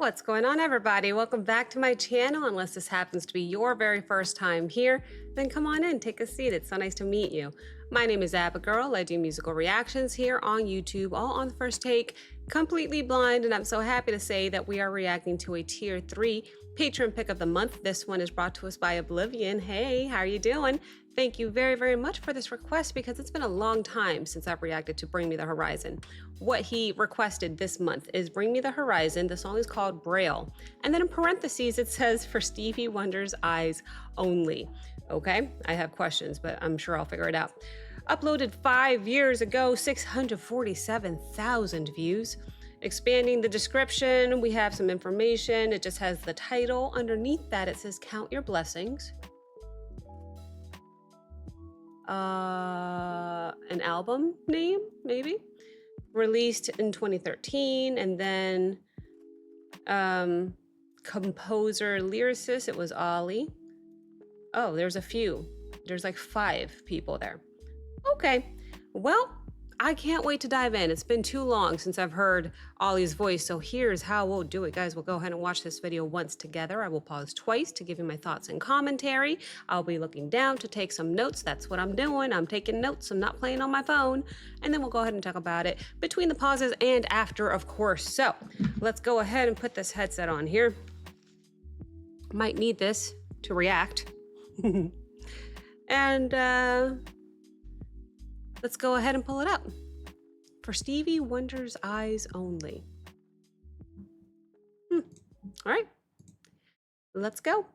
What's going on, everybody? Welcome back to my channel. Unless this happens to be your very first time here, then come on in, take a seat. It's so nice to meet you. My name is Abigail. I do musical reactions here on YouTube, all on the first take, completely blind, and I'm so happy to say that we are reacting to a Tier 3 patron pick of the month. This one is brought to us by Oblivion. Hey, how are you doing? Thank you very, very much for this request because it's been a long time since I've reacted to Bring Me the Horizon. What he requested this month is Bring Me the Horizon. The song is called Braille. And then in parentheses, it says for Stevie Wonder's eyes only. Okay, I have questions, but I'm sure I'll figure it out. Uploaded 5 years ago, 647,000 views. Expanding the description, we have some information. It just has the title. Underneath that, it says Count Your Blessings. An album name, maybe? Released in 2013, and then composer, lyricist, it was Ollie. Oh, there's a few. There's like 5 people there. Okay, well, I can't wait to dive in. It's been too long since I've heard Ollie's voice, so here's how we'll do it, guys. We'll go ahead and watch this video once together. I will pause twice to give you my thoughts and commentary. I'll be looking down to take some notes. That's what I'm doing. I'm taking notes. I'm not playing on my phone. And then we'll go ahead and talk about it between the pauses and after, of course. So let's go ahead and put this headset on here. Might need this to react. And let's go ahead and pull it up. For Stevie Wonder's eyes only. All right, let's go.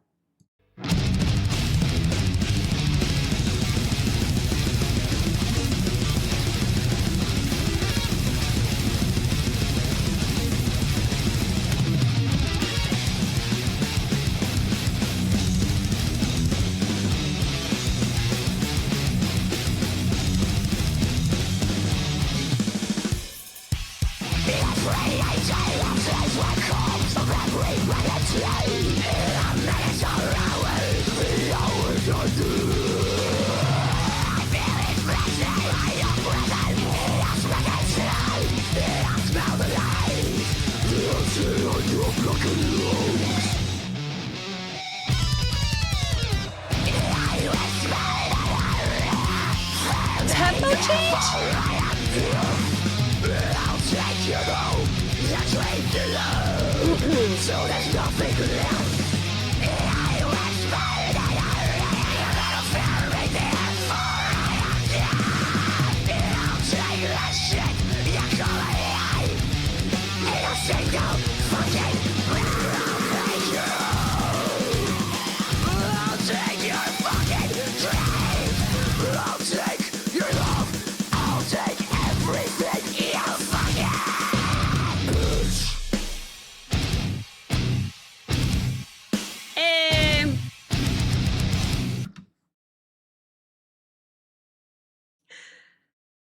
Tempo change? So there's nothing left.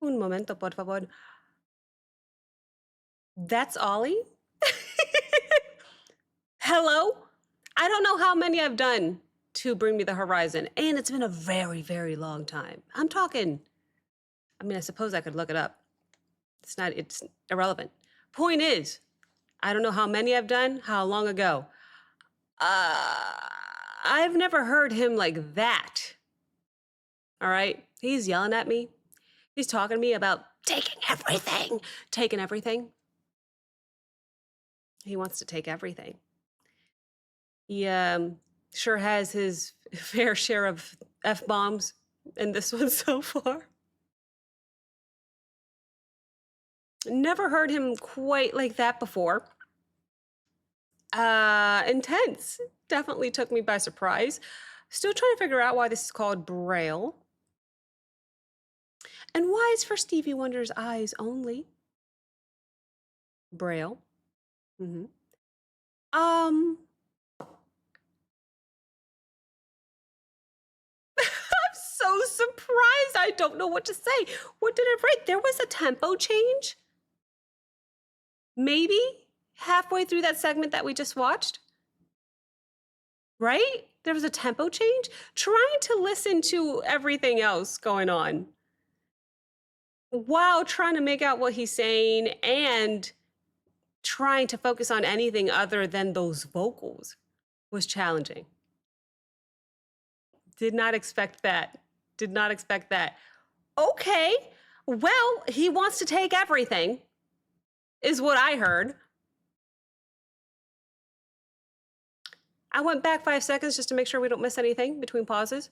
Un momento, por favor. That's Ollie? Hello? I don't know how many I've done to Bring Me the Horizon, and it's been a very, very long time. I'm talking, I suppose I could look it up. It's irrelevant. Point is, I don't know how many I've done, how long ago. I've never heard him like that. All right? He's yelling at me. He's talking to me about taking everything. He wants to take everything. He sure has his fair share of F-bombs in this one so far. Never heard him quite like that before. Intense. Definitely took me by surprise. Still trying to figure out why this is called Braille. And why is for Stevie Wonder's eyes only? Braille. I'm so surprised. I don't know what to say. What did I write? There was a tempo change? Maybe halfway through that segment that we just watched? Right? There was a tempo change? Trying to listen to everything else going on while trying to make out what he's saying and trying to focus on anything other than those vocals was challenging. Did not expect that. Did not expect that. Okay, well, he wants to take everything, is what I heard. I went back 5 seconds just to make sure we don't miss anything between pauses.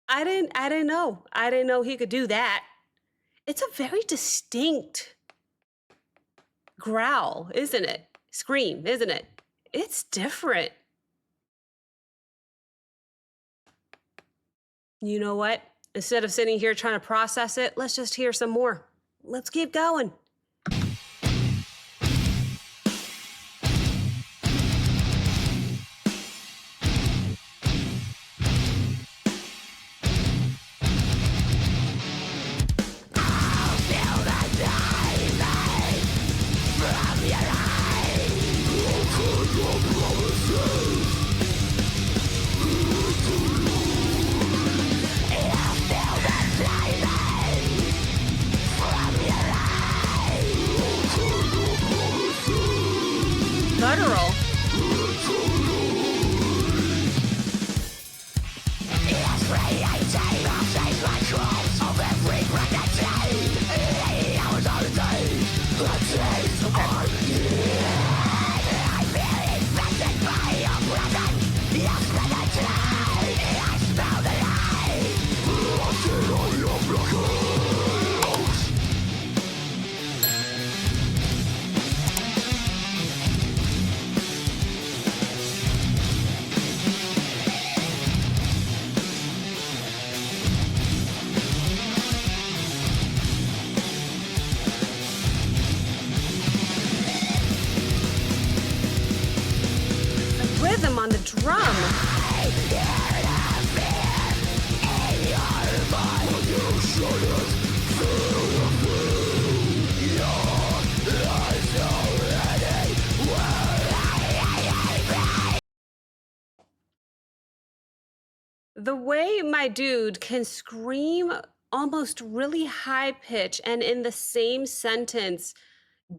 I didn't know. I didn't know he could do that. It's a very distinct growl, isn't it? Scream, isn't it? It's different. You know what? Instead of sitting here trying to process it, let's just hear some more. Let's keep going. Guttural. Rhythm on the drum. The way my dude can scream almost really high pitch and in the same sentence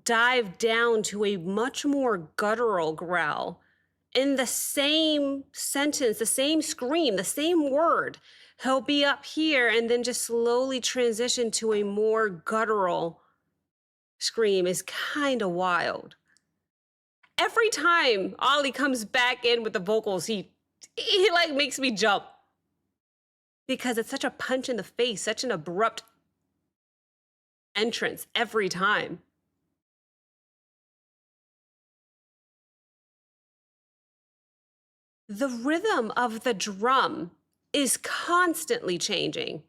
dive down to a much more guttural growl in the same sentence, the same scream, the same word. He'll be up here and then just slowly transition to a more guttural scream is kind of wild. Every time Ollie comes back in with the vocals, he like makes me jump because it's such a punch in the face, such an abrupt entrance every time. The rhythm of the drum is constantly changing.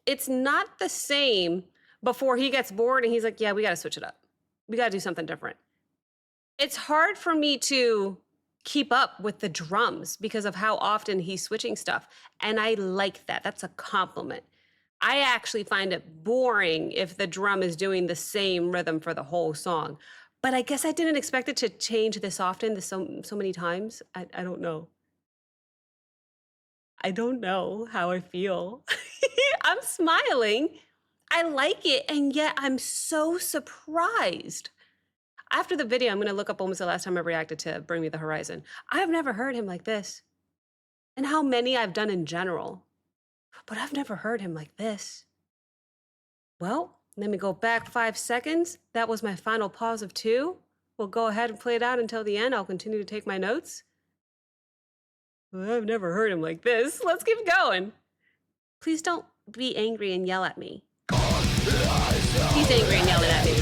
It's not the same before he gets bored and he's like, yeah, we got to switch it up. We got to do something different. It's hard for me to keep up with the drums because of how often he's switching stuff. And I like that. That's a compliment. I actually find it boring if the drum is doing the same rhythm for the whole song. But I guess I didn't expect it to change this often, so many times. I don't know. I don't know how I feel. I'm smiling. I like it, and yet I'm so surprised. After the video, I'm going to look up when was the last time I reacted to Bring Me the Horizon. I've never heard him like this. And how many I've done in general. But I've never heard him like this. Well, let me go back 5 seconds. That was my final pause of 2. We'll go ahead and play it out until the end. I'll continue to take my notes. Well, I've never heard him like this. Let's keep going. Please don't be angry and yell at me. He's angry and yelling at me.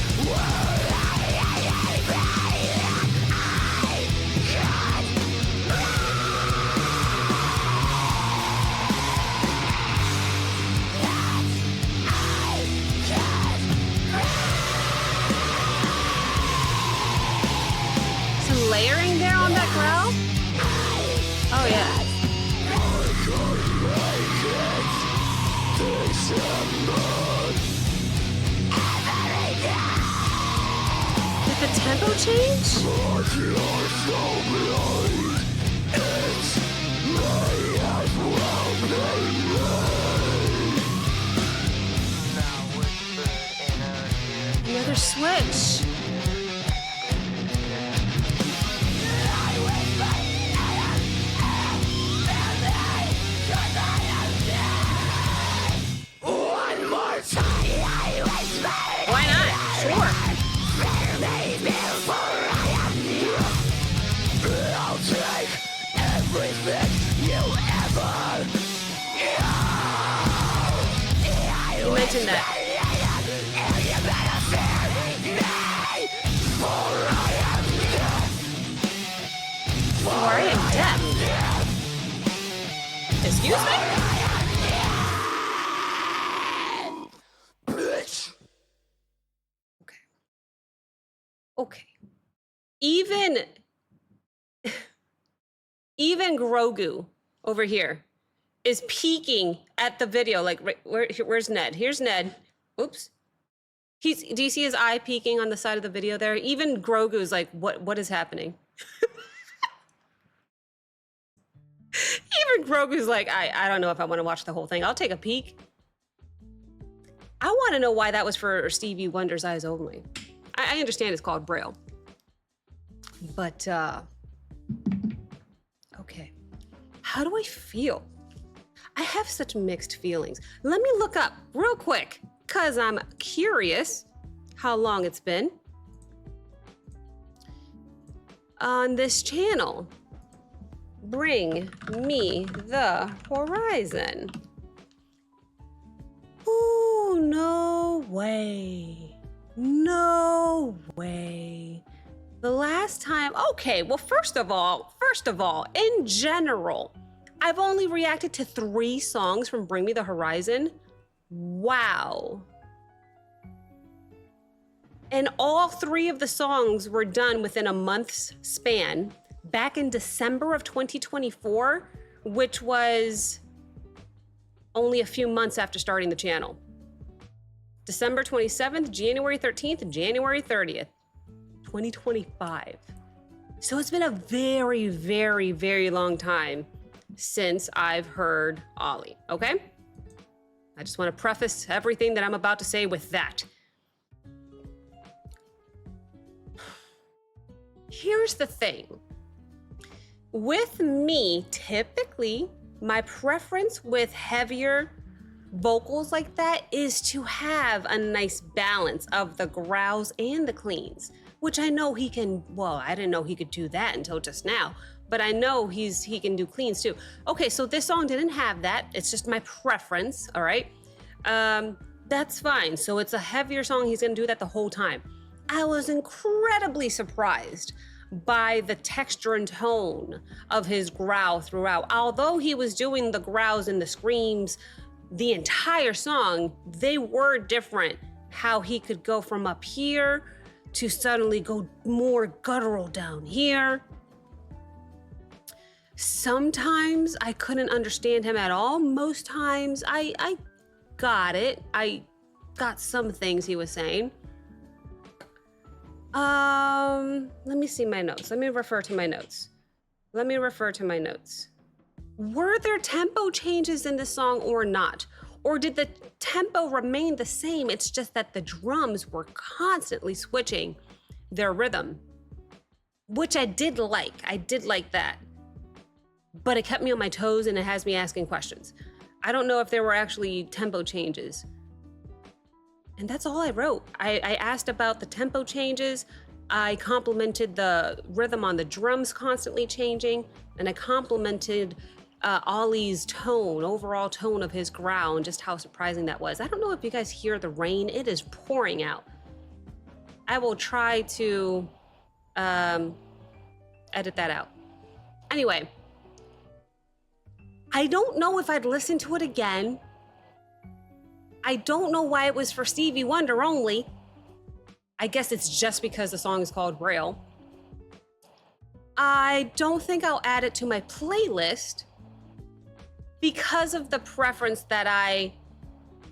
Some layering there on that growl? Oh yeah. Did the tempo change? Another switch. One more time, I whisper. Why not? Sure. I'll take everything you ever. You mentioned that. For I am deaf. Excuse me? Bitch. Okay. Okay. Even Grogu over here is peeking at the video. Like, where's Ned? Here's Ned. Oops. Do you see his eye peeking on the side of the video there? Even Grogu's like, what is happening? Even Grogu's like, I don't know if I want to watch the whole thing. I'll take a peek. I want to know why that was for Stevie Wonder's eyes only. I understand it's called Braille. But, okay. How do I feel? I have such mixed feelings. Let me look up real quick, because I'm curious how long it's been on this channel. Bring me the horizon. Oh, no way. No way. The last time, okay, well, first of all, in general, I've only reacted to 3 songs from Bring Me the Horizon. Wow. And all 3 of the songs were done within a month's span back in December of 2024, which was only a few months after starting the channel. December 27th, January 13th, and January 30th, 2025. So it's been a very, very, very long time since I've heard Ollie, okay? I just want to preface everything that I'm about to say with that. Here's the thing. With me, typically, my preference with heavier vocals like that is to have a nice balance of the growls and the cleans, which I know he can, well, I didn't know he could do that until just now, but I know he can do cleans too. Okay, so this song didn't have that. It's just my preference, all right? That's fine. So it's a heavier song. He's gonna do that the whole time. I was incredibly surprised by the texture and tone of his growl throughout. Although he was doing the growls and the screams the entire song, they were different. How he could go from up here to suddenly go more guttural down here. Sometimes I couldn't understand him at all. Most times I got it. I got some things he was saying. Let me see my notes. Let me refer to my notes. Were there tempo changes in the song or not? Or did the tempo remain the same? It's just that the drums were constantly switching their rhythm, which I did like. I did like that. But it kept me on my toes and it has me asking questions. I don't know if there were actually tempo changes. And that's all I wrote. I asked about the tempo changes. I complimented the rhythm on the drums constantly changing. And I complimented Ollie's tone, overall tone of his growl, and just how surprising that was. I don't know if you guys hear the rain. It is pouring out. I will try to edit that out. Anyway, I don't know if I'd listen to it again. I don't know why it was for Stevie Wonder only. I guess it's just because the song is called Braille. I don't think I'll add it to my playlist because of the preference that I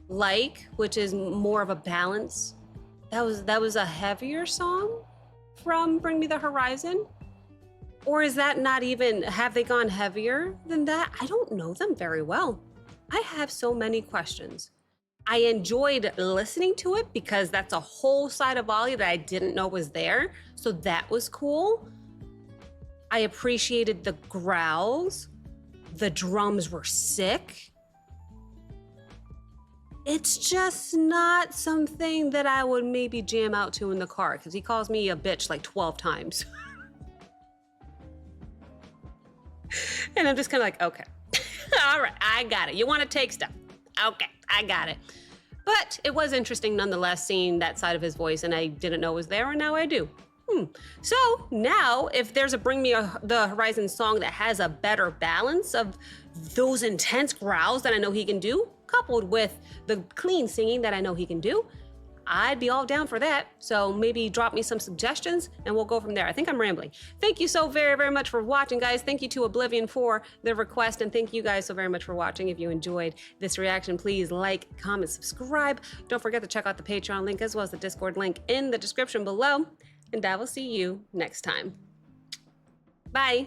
like, which is more of a balance. That was a heavier song from Bring Me the Horizon. Or is that not even, have they gone heavier than that? I don't know them very well. I have so many questions. I enjoyed listening to it because that's a whole side of Ollie that I didn't know was there. So that was cool. I appreciated the growls. The drums were sick. It's just not something that I would maybe jam out to in the car because he calls me a bitch like 12 times. And I'm just kind of like, okay, all right, I got it. You want to take stuff? Okay, I got it. But it was interesting nonetheless seeing that side of his voice, and I didn't know it was there, and now I do. So now, if there's a Bring Me the Horizon song that has a better balance of those intense growls that I know he can do, coupled with the clean singing that I know he can do, I'd be all down for that. So maybe drop me some suggestions and we'll go from there. I think I'm rambling. Thank you so very, very much for watching, guys. Thank you to Oblivion for the request, and thank you guys so very much for watching. If you enjoyed this reaction, please like, comment, subscribe. Don't forget to check out the Patreon link as well as the Discord link in the description below, and I will see you next time. Bye.